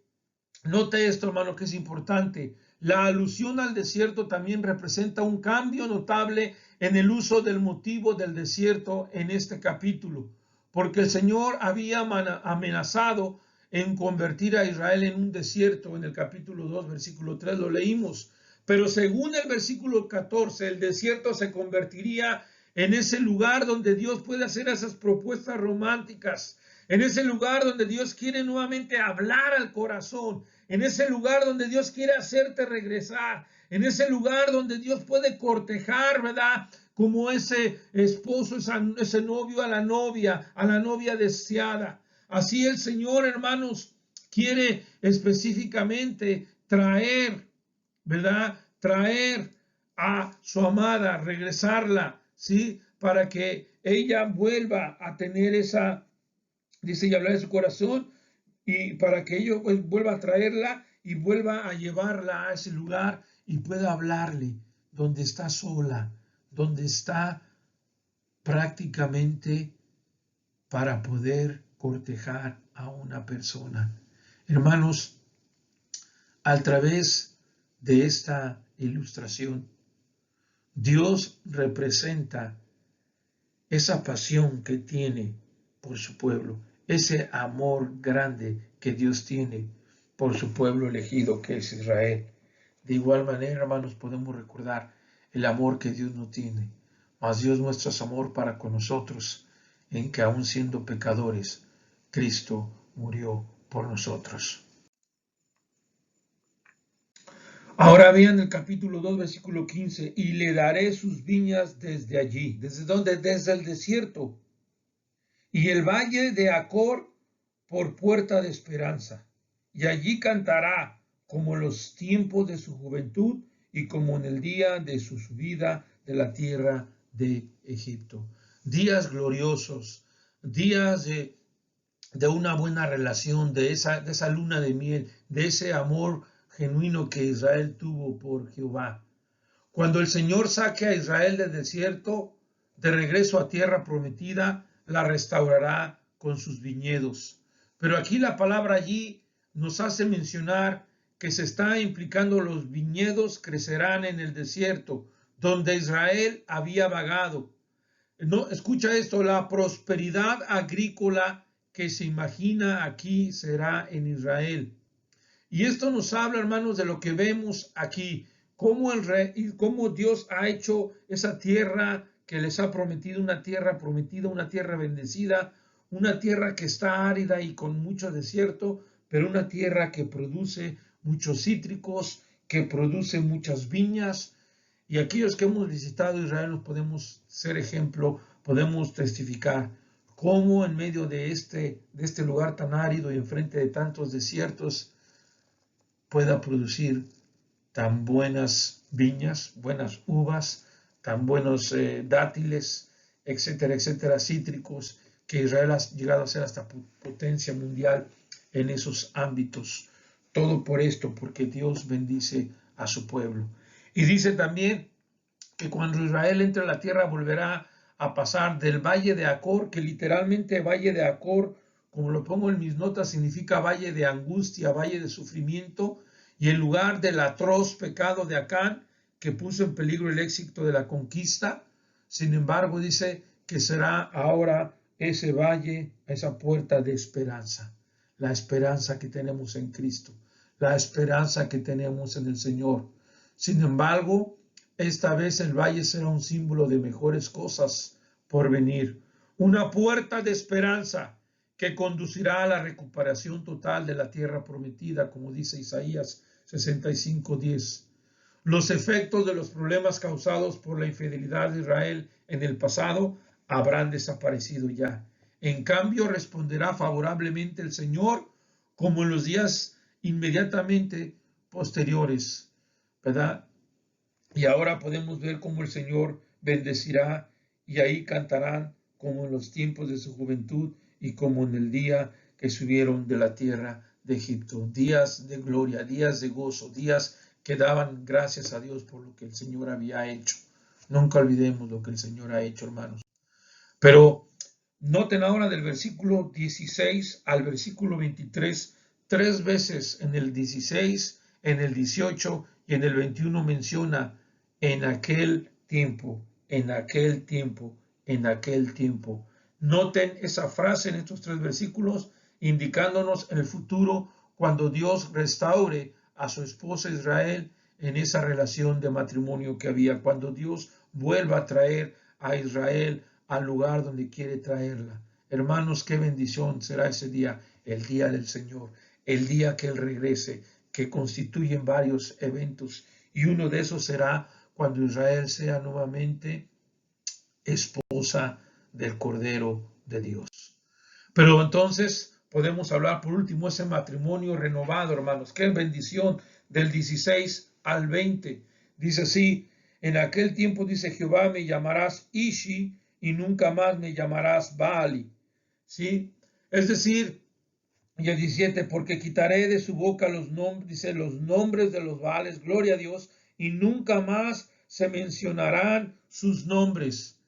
note esto, hermano, que es importante. La alusión al desierto también representa un cambio notable en el uso del motivo del desierto en este capítulo, porque el Señor había amenazado en convertir a Israel en un desierto en el capítulo 2, versículo 3, lo leímos. Pero según el versículo 14, el desierto se convertiría en ese lugar donde Dios puede hacer esas propuestas románticas, en ese lugar donde Dios quiere nuevamente hablar al corazón, en ese lugar donde Dios quiere hacerte regresar, en ese lugar donde Dios puede cortejar, ¿verdad? Como ese esposo, ese novio a la novia deseada. Así el Señor, hermanos, quiere específicamente traer, ¿verdad? Traer a su amada, regresarla, ¿sí? Para que ella vuelva a tener esa, dice, y hablar de su corazón, y para que ellos pues, vuelva a traerla y vuelva a llevarla a ese lugar y pueda hablarle donde está sola, donde está prácticamente para poder cortejar a una persona. Hermanos, a través de esta ilustración, Dios representa esa pasión que tiene por su pueblo, ese amor grande que Dios tiene por su pueblo elegido que es Israel. De igual manera, hermanos, podemos recordar el amor que Dios no tiene, mas Dios muestra su amor para con nosotros, en que aun siendo pecadores, Cristo murió por nosotros. Ahora vean el capítulo 2, versículo 15, y le daré sus viñas desde allí. ¿Desde dónde? Desde el desierto. Y el valle de Acor por puerta de esperanza. Y allí cantará como en los tiempos de su juventud y como en el día de su subida de la tierra de Egipto. Días gloriosos, días de una buena relación, de esa luna de miel, de ese amor genuino que Israel tuvo por Jehová. Cuando el Señor saque a Israel del desierto, de regreso a tierra prometida, la restaurará con sus viñedos. Pero aquí la palabra allí nos hace mencionar que se está implicando los viñedos crecerán en el desierto, donde Israel había vagado. No, escucha esto, la prosperidad agrícola que se imagina aquí será en Israel. Y esto nos habla, hermanos, de lo que vemos aquí, cómo Dios ha hecho esa tierra que les ha prometido, una tierra prometida, una tierra bendecida, una tierra que está árida y con mucho desierto, pero una tierra que produce muchos cítricos, que produce muchas viñas. Y aquellos que hemos visitado Israel nos podemos ser ejemplo, podemos testificar cómo en medio de este lugar tan árido y enfrente de tantos desiertos, pueda producir tan buenas viñas, buenas uvas, tan buenos dátiles, etcétera, etcétera, cítricos, que Israel ha llegado a ser hasta potencia mundial en esos ámbitos. Todo por esto, porque Dios bendice a su pueblo. Y dice también que cuando Israel entre a la tierra volverá a pasar del valle de Acor, que literalmente valle de Acor, como lo pongo en mis notas, significa valle de angustia, valle de sufrimiento, y en lugar del atroz pecado de Acán, que puso en peligro el éxito de la conquista. Sin embargo, dice que será ahora ese valle, esa puerta de esperanza, la esperanza que tenemos en Cristo, la esperanza que tenemos en el Señor. Sin embargo, esta vez el valle será un símbolo de mejores cosas por venir, una puerta de esperanza que conducirá a la recuperación total de la tierra prometida, como dice Isaías 65:10. Los efectos de los problemas causados por la infidelidad de Israel en el pasado habrán desaparecido ya. En cambio, responderá favorablemente el Señor como en los días inmediatamente posteriores, ¿verdad? Y ahora podemos ver cómo el Señor bendecirá y ahí cantarán como en los tiempos de su juventud y como en el día que subieron de la tierra de Egipto, días de gloria, días de gozo, días que daban gracias a Dios por lo que el Señor había hecho. Nunca olvidemos lo que el Señor ha hecho, hermanos. Pero noten ahora del versículo 16 al versículo 23, 3 veces en el 16, en el 18 y en el 21 menciona en aquel tiempo, en aquel tiempo, en aquel tiempo. Noten esa frase en estos 3 versículos indicándonos en el futuro cuando Dios restaure a su esposa Israel en esa relación de matrimonio que había, cuando Dios vuelva a traer a Israel al lugar donde quiere traerla. Hermanos, qué bendición será ese día, el día del Señor, el día que Él regrese, que constituyen varios eventos. Y uno de esos será cuando Israel sea nuevamente esposa del Cordero de Dios. Pero entonces podemos hablar por último ese matrimonio renovado, hermanos. Qué bendición del 16 al 20. Dice así, en aquel tiempo, dice Jehová, me llamarás Ishi y nunca más me llamarás Baali. ¿Sí? Es decir, y el 17, porque quitaré de su boca los nombres, dice, los nombres de los Baales, gloria a Dios, y nunca más se mencionarán sus nombres.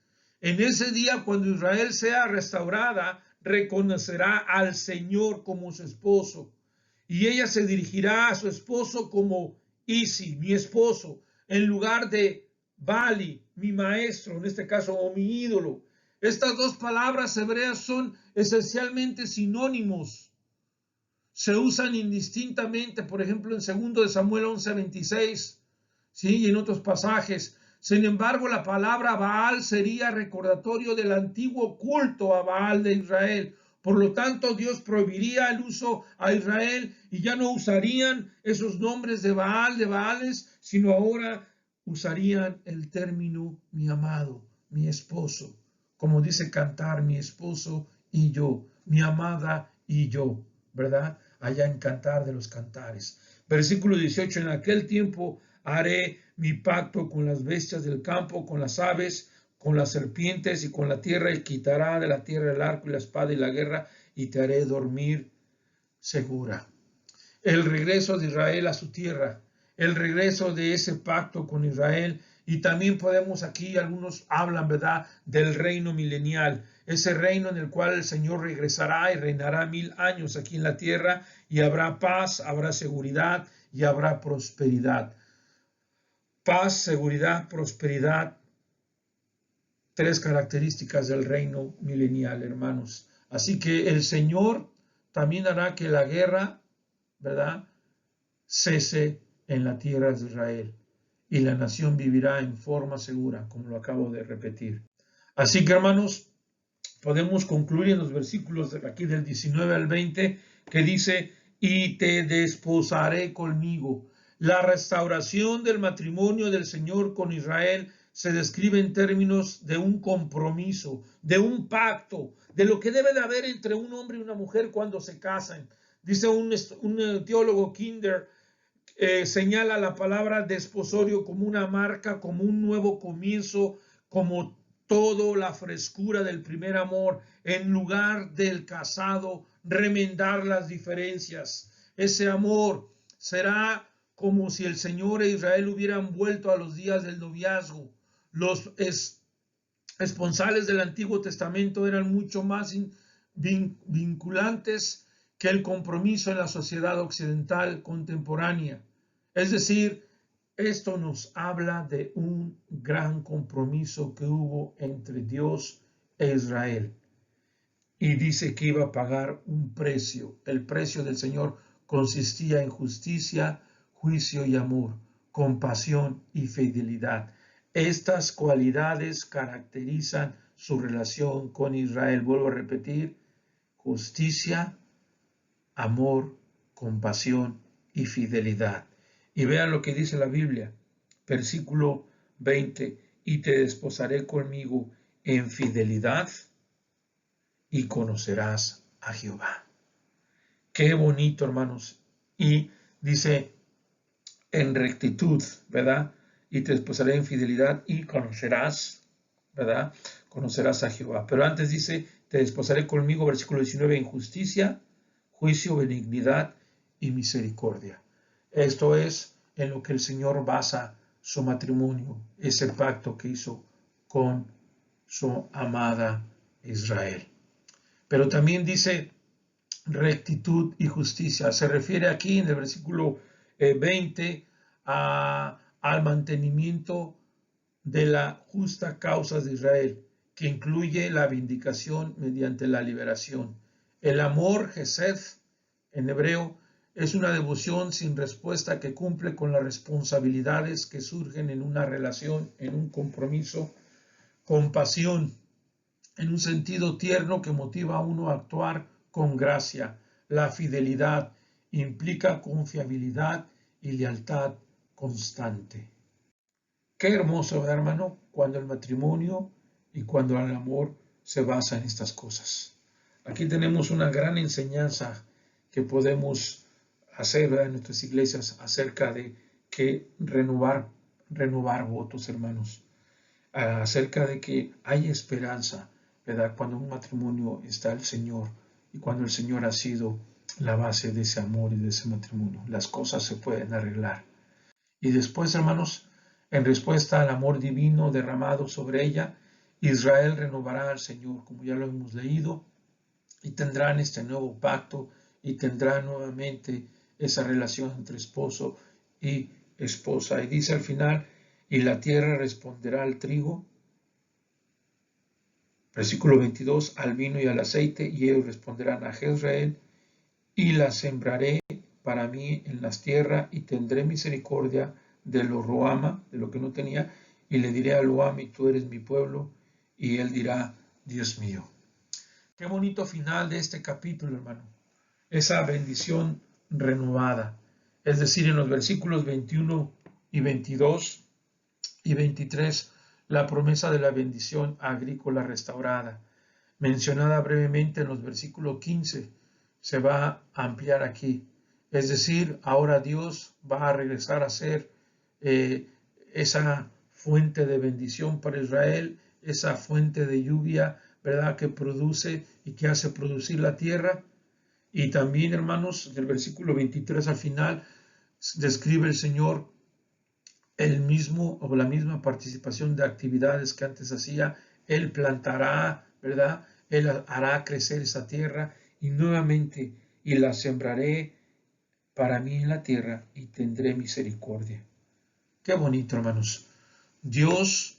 En ese día, cuando Israel sea restaurada, reconocerá al Señor como su esposo. Y ella se dirigirá a su esposo como Isi, mi esposo, en lugar de Bali, mi maestro, en este caso, o mi ídolo. Estas dos palabras hebreas son esencialmente sinónimos. Se usan indistintamente, por ejemplo, en 2 Samuel 11:26, ¿sí? Y en otros pasajes. Sin embargo, la palabra Baal sería recordatorio del antiguo culto a Baal de Israel. Por lo tanto, Dios prohibiría el uso a Israel y ya no usarían esos nombres de Baal, de Baales, sino ahora usarían el término mi amado, mi esposo. Como dice Cantar, mi esposo y yo, mi amada y yo, ¿verdad? Allá en Cantar de los Cantares. Versículo 18, en aquel tiempo haré mi pacto con las bestias del campo, con las aves, con las serpientes y con la tierra, y quitará de la tierra el arco y la espada y la guerra, y te haré dormir segura. El regreso de Israel a su tierra, el regreso de ese pacto con Israel, y también podemos aquí, algunos hablan, ¿verdad?, del reino milenial, ese reino en el cual el Señor regresará y reinará 1000 años aquí en la tierra, y habrá paz, habrá seguridad y habrá prosperidad. Paz, seguridad, prosperidad, 3 características del reino milenial, hermanos. Así que el Señor también hará que la guerra, ¿verdad?, cese en la tierra de Israel y la nación vivirá en forma segura, como lo acabo de repetir. Así que, hermanos, podemos concluir en los versículos de aquí del 19 al 20 que dice, y te desposaré conmigo. La restauración del matrimonio del Señor con Israel se describe en términos de un compromiso, de un pacto, de lo que debe de haber entre un hombre y una mujer cuando se casan. Dice un teólogo, Kinder, señala la palabra desposorio como una marca, como un nuevo comienzo, como todo la frescura del primer amor, en lugar del casado, remendar las diferencias. Ese amor será como si el Señor e Israel hubieran vuelto a los días del noviazgo. Los esponsales del Antiguo Testamento eran mucho más vinculantes que el compromiso en la sociedad occidental contemporánea. Es decir, esto nos habla de un gran compromiso que hubo entre Dios e Israel. Y dice que iba a pagar un precio. El precio del Señor consistía en justicia, juicio y amor, compasión y fidelidad. Estas cualidades caracterizan su relación con Israel. Vuelvo a repetir, justicia, amor, compasión y fidelidad. Y vean lo que dice la Biblia, versículo 20, y te desposaré conmigo en fidelidad y conocerás a Jehová. Qué bonito, hermanos. Y dice en rectitud, ¿verdad? Y te desposaré en fidelidad y conocerás, ¿verdad? Conocerás a Jehová. Pero antes dice, te desposaré conmigo, versículo 19, en justicia, juicio, benignidad y misericordia. Esto es en lo que el Señor basa su matrimonio, ese pacto que hizo con su amada Israel. Pero también dice rectitud y justicia. Se refiere aquí en el versículo 20 al mantenimiento de la justa causa de Israel, que incluye la vindicación mediante la liberación. El amor, Hesed, en hebreo, es una devoción sin respuesta que cumple con las responsabilidades que surgen en una relación, en un compromiso, compasión, en un sentido tierno que motiva a uno a actuar con gracia. La fidelidad implica confiabilidad y lealtad constante. Qué hermoso, hermano, cuando el matrimonio y cuando el amor se basa en estas cosas. Aquí tenemos una gran enseñanza que podemos hacer en nuestras iglesias acerca de que renovar votos, hermanos, acerca de que hay esperanza, ¿verdad? Cuando un matrimonio está el Señor y cuando el Señor ha sido la base de ese amor y de ese matrimonio, las cosas se pueden arreglar. Y después, hermanos, en respuesta al amor divino derramado sobre ella, Israel renovará al Señor, como ya lo hemos leído, y tendrán este nuevo pacto y tendrán nuevamente esa relación entre esposo y esposa. Y dice al final, y la tierra responderá al trigo, versículo 22, al vino y al aceite, y ellos responderán a Jezreel, y la sembraré para mí en las tierras, y tendré misericordia de lo Roama, de lo que no tenía, y le diré a Loami, tú eres mi pueblo, y él dirá, Dios mío. Qué bonito final de este capítulo, hermano. Esa bendición renovada. Es decir, en los versículos 21 y 22 y 23, la promesa de la bendición agrícola restaurada, mencionada brevemente en los versículos 15, se va a ampliar aquí. Es decir, ahora Dios va a regresar a ser esa fuente de bendición para Israel, esa fuente de lluvia, ¿verdad?, que produce y que hace producir la tierra. Y también, hermanos, del versículo 23 al final, describe el Señor el mismo o la misma participación de actividades que antes hacía. Él plantará, ¿verdad? Él hará crecer esa tierra y nuevamente, y la sembraré para mí en la tierra y tendré misericordia. Qué bonito, hermanos. Dios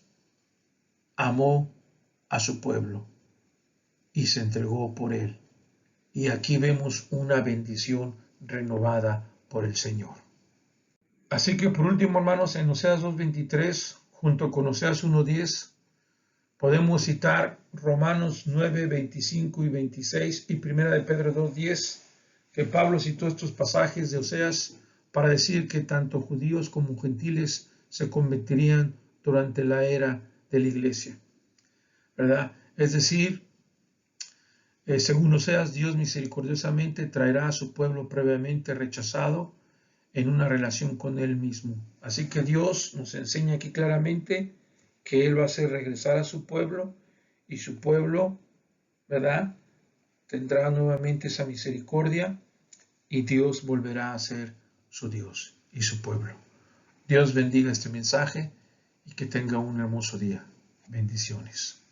amó a su pueblo y se entregó por él. Y aquí vemos una bendición renovada por el Señor. Así que por último, hermanos, en Oseas 2:23, junto con Oseas 1:10, podemos citar Romanos 9:25 y 26 y 1 de Pedro 2:10, que Pablo citó estos pasajes de Oseas para decir que tanto judíos como gentiles se convertirían durante la era de la iglesia, ¿verdad? Es decir, según Oseas, Dios misericordiosamente traerá a su pueblo previamente rechazado en una relación con Él mismo. Así que Dios nos enseña aquí claramente que Él va a hacer regresar a su pueblo y su pueblo, ¿verdad?, tendrá nuevamente esa misericordia y Dios volverá a ser su Dios y su pueblo. Dios bendiga este mensaje y que tenga un hermoso día. Bendiciones.